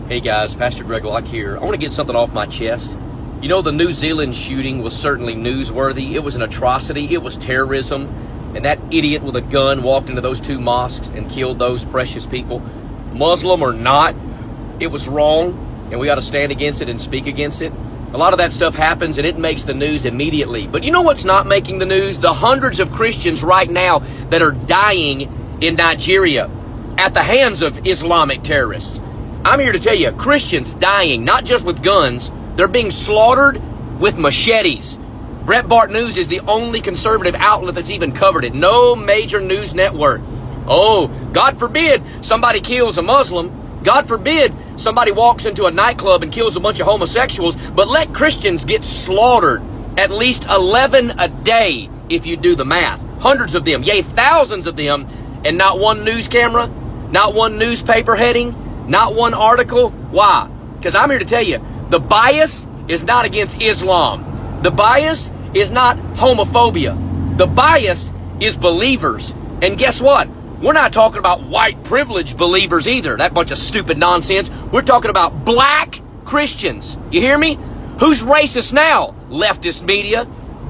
Hey guys, Pastor Greg Locke here. I want to get something off my chest. You know, the New Zealand shooting was certainly newsworthy. It was an atrocity. It was terrorism. And that idiot with a gun walked into those two mosques and killed those precious people. Muslim or not, it was wrong. And we ought to stand against it and speak against it. A lot of that stuff happens and it makes the news immediately. But you know what's not making the news? The hundreds of Christians right now that are dying in Nigeria at the hands of Islamic terrorists. I'm here to tell you, Christians dying, not just with guns, they're being slaughtered with machetes. Breitbart News is the only conservative outlet that's even covered it. No major news network. Oh, God forbid somebody kills a Muslim. God forbid somebody walks into a nightclub and kills a bunch of homosexuals. But let Christians get slaughtered. At least 11 a day, if you do the math. Hundreds of them, yea, thousands of them, and not one news camera, not one newspaper heading, not one article. Why? Because I'm here to tell you, the bias is not against Islam. The bias is not homophobia. The bias is believers. And guess what? We're not talking about white privileged believers either. That bunch of stupid nonsense. We're talking about black Christians. You hear me? Who's racist now? Leftist media.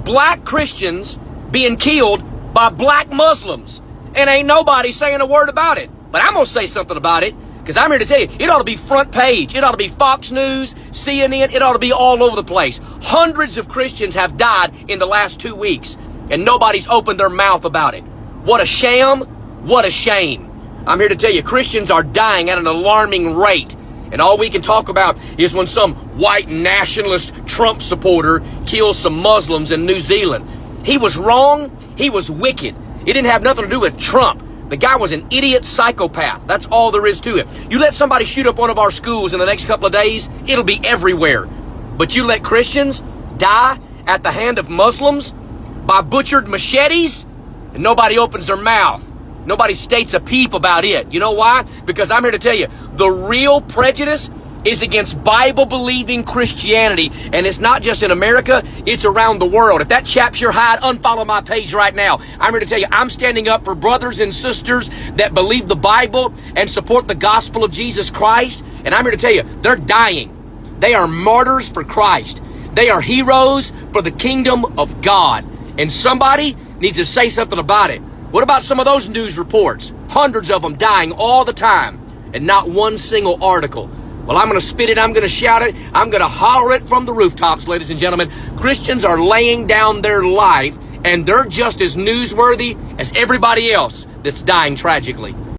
Black Christians being killed by black Muslims. And ain't nobody saying a word about it. But I'm going to say something about it. Because I'm here to tell you, it ought to be front page. It ought to be Fox News, CNN. It ought to be all over the place. Hundreds of Christians have died in the last 2 weeks, and nobody's opened their mouth about it. What a sham. What a shame. I'm here to tell you, Christians are dying at an alarming rate. And all we can talk about is when some white nationalist Trump supporter kills some Muslims in New Zealand. He was wrong. He was wicked. It didn't have nothing to do with Trump. The guy was an idiot psychopath. That's all there is to it. You let somebody shoot up one of our schools in the next couple of days, it'll be everywhere. But you let Christians die at the hand of Muslims by butchered machetes, and nobody opens their mouth. Nobody states a peep about it. You know why? Because I'm here to tell you, the real prejudice is against Bible-believing Christianity. And it's not just in America, it's around the world. If that chaps your hide, unfollow my page right now. I'm here to tell you, I'm standing up for brothers and sisters that believe the Bible and support the gospel of Jesus Christ. And I'm here to tell you, they're dying. They are martyrs for Christ. They are heroes for the kingdom of God. And somebody needs to say something about it. What about some of those news reports? Hundreds of them dying all the time and not one single article. Well, I'm going to spit it. I'm going to shout it. I'm going to holler it from the rooftops, ladies and gentlemen. Christians are laying down their life, and they're just as newsworthy as everybody else that's dying tragically.